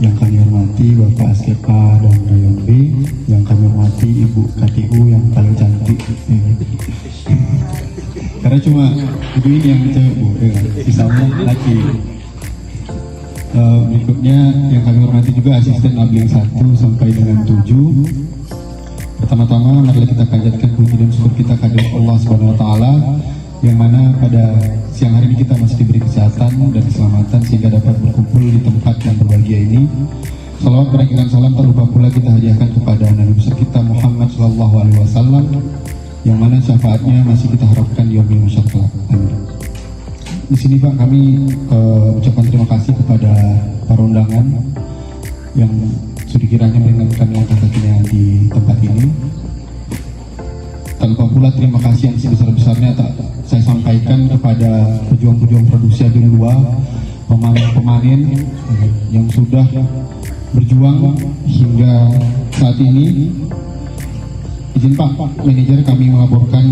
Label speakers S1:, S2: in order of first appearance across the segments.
S1: yang kami hormati Bapak Askepa dan Rayon B, yang kami hormati Ibu KTU yang paling cantik. Karena cuma ibu ini yang cewek Bu, sisanya laki. Berikutnya yang kami hormati juga asisten Abling 1 sampai dengan 7. Pertama-tama marilah kita panjatkan puji dan syukur kita kehadirat Allah Subhanahu wa taala, yang mana pada siang hari ini kita masih diberi kesehatan dan keselamatan sehingga dapat berkumpul di tempat yang berbahagia ini. Salawat berikan salam tak lupa pula kita hadiahkan kepada Nabi besar kita Muhammad Sallallahu Alaihi Wasallam, yang mana syafaatnya masih kita harapkan di yaumil mahsyar kelak. Amin. Di sini Pak, kami ucapkan terima kasih kepada para undangan yang sudah kiranya meringankan langkah kakinya di tempat ini. Tanpa pula terima kasih yang sebesar-besarnya saya sampaikan kepada pejuang-pejuang produksi Agen 2, pemanen yang sudah berjuang hingga saat ini. Izin Pak, manajer kami melaporkan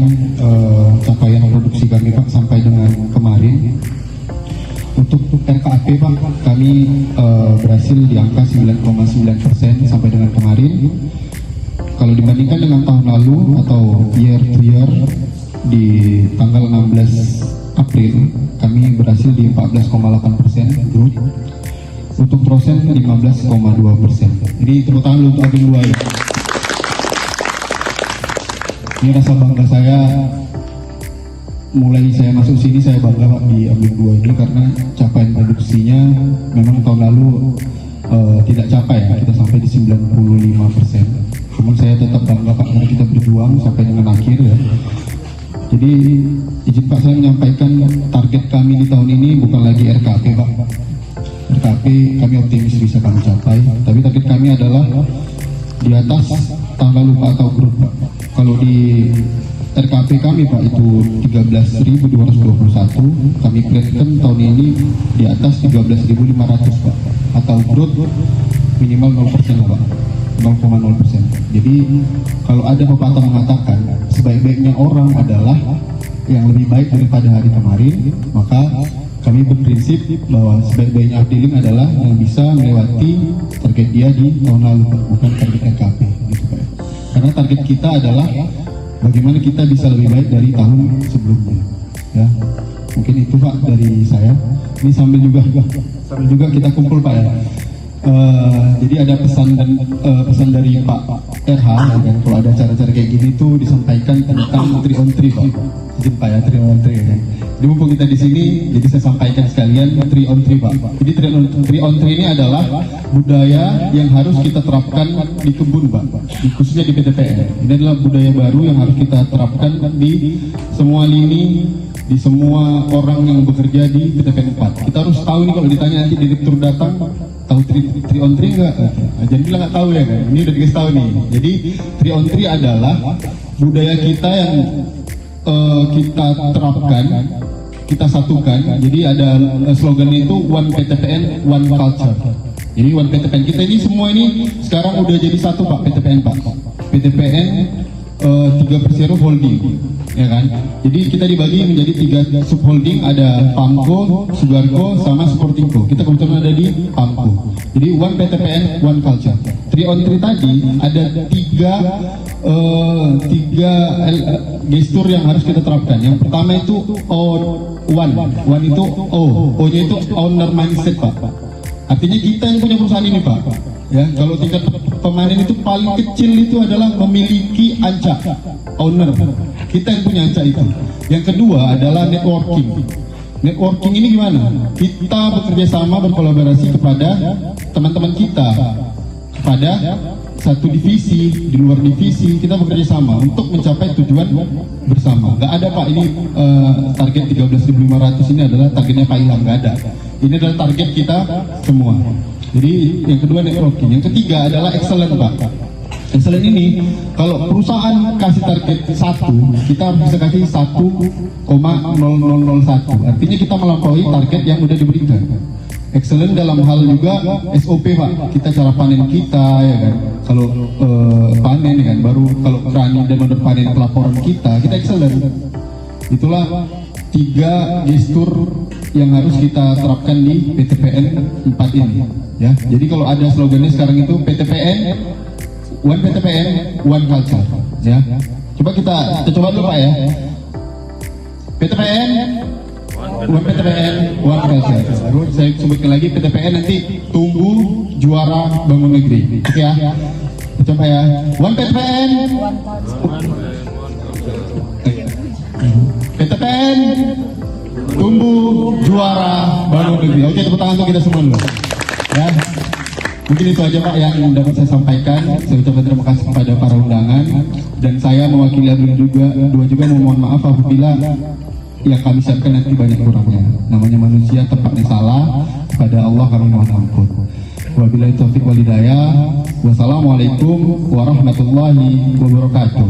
S1: capaian produksi kami Pak sampai dengan kemarin. Untuk RKAP Pak, kami berhasil di angka 9,9% sampai dengan kemarin. Kalau dibandingkan dengan tahun lalu atau year to year di tanggal 16 April, kami berhasil di 14,8% growth. Untuk prosen 15,2%. Jadi tepuk tangan untuk Agen 2 ya. Ini rasa bangga saya, mulai saya masuk sini saya bangga Pak di Agen 2 ini karena capaian produksinya memang tahun lalu tidak capai ya, kita sampai di 95%. Namun saya tetap bangga Pak karena kita berjuang sampai dengan akhir ya. Jadi izin Pak saya menyampaikan target kami di tahun ini bukan lagi RKP Pak. RKP kami optimis bisa kami capai, tapi target kami adalah di atas tahun lalu Pak atau grup Pak. Kalau di RKP kami Pak itu 13.221, kami plankan tahun ini di atas 13.500 Pak, atau growth minimal 0% Pak, 0,0%. Jadi kalau ada pepatah mengatakan sebaik-baiknya orang adalah yang lebih baik daripada hari kemarin, maka kami berprinsip bahwa sebaik-baiknya Abdeling adalah yang bisa melewati target dia di tahun lalu Pak, bukan target RKP gitu Pak. Karena target kita adalah bagaimana kita bisa lebih baik dari tahun sebelumnya ya. Mungkin itu Pak dari saya. Ini sambil juga kita kumpul Pak ya. Jadi ada pesan dari Pak RH ya, kalau ada acara-acara kayak gini tuh disampaikan tentang 3 on 3 Pak. Izin Pak ya, 3 on 3 ya. Jadi mumpung kita di sini, jadi saya sampaikan sekalian 3 on 3 Pak. Jadi 3 on 3 ini adalah budaya yang harus kita terapkan di kebun Pak, khususnya di PTPN. Ini adalah budaya baru yang harus kita terapkan di semua lini, di semua orang yang bekerja di PTPN 4. Kita harus tahu nih, kalau ditanya nanti direktur datang, tahu 3 on 3 enggak? Jangan bilang nggak tahu ya kan? Ini udah dikasih tahu nih. Jadi 3 on 3 adalah budaya kita yang kita terapkan, kita satukan. Jadi ada slogannya itu One PTPN, One Culture. Jadi One PTPN kita ini semua ini sekarang udah jadi satu Pak, PTPN Pak. PTPN 3 Persero Holding, ya kan? Jadi kita dibagi menjadi 3 subholding, ada Pamko, Sugarco, sama Sportingco. Kita kebetulan ada di Pamko. Jadi One PTPN, One Culture. 3 on 3 tadi ada tiga gestur yang harus kita terapkan. Yang pertama itu One itu O-nya itu owner mindset Pak. Artinya kita yang punya perusahaan ini Pak. Ya, kalau tingkat pemanen itu paling kecil itu adalah memiliki anca owner. Kita yang punya anca itu. Yang kedua adalah networking. Networking ini gimana? Kita bekerja sama, berkolaborasi kepada teman-teman kita, kepada satu divisi, di luar divisi kita bekerja sama untuk mencapai tujuan bersama. Gak ada Pak, ini target 13.500 ini adalah targetnya Pak Ilham, gak ada. Ini adalah target kita semua. Jadi yang kedua networking, yang ketiga adalah excellent Pak. Excellent ini kalau perusahaan kasih target 1, kita harus bisa kasih 1,0001. Artinya kita melampaui target yang udah diberikan. Excellent dalam hal juga SOP Pak, kita cara panen kita ya kan. Kalau panen ya kan, baru kalau berani dan udah panen pelaporan kita excellent. Itulah 3 gestur yang harus kita terapkan di PTPN 4 ini. Ya, jadi kalau ada slogannya sekarang itu PTPN, One PTPN, One Culture. Ya, coba kita coba dulu Pak ya. PTPN, One PTPN, One Culture. Baru saya sebutkan lagi PTPN nanti tumbuh juara bangun negeri. Oke ya. Coba ya. One PTPN, PTPN, tumbuh juara bangun negeri. Oke, tepuk tangan untuk kita semua dulu. Ya, mungkin itu aja Pak yang dapat saya sampaikan. Saya ucapkan terima kasih kepada para undangan dan saya mewakili Adun juga memohon maaf apabila yang kami siapkan nanti banyak kurangnya. Namanya manusia tempatnya salah, kepada Allah kami mohon ampun. Wabillahi taufiq wal hidayah. Wassalamualaikum warahmatullahi wabarakatuh.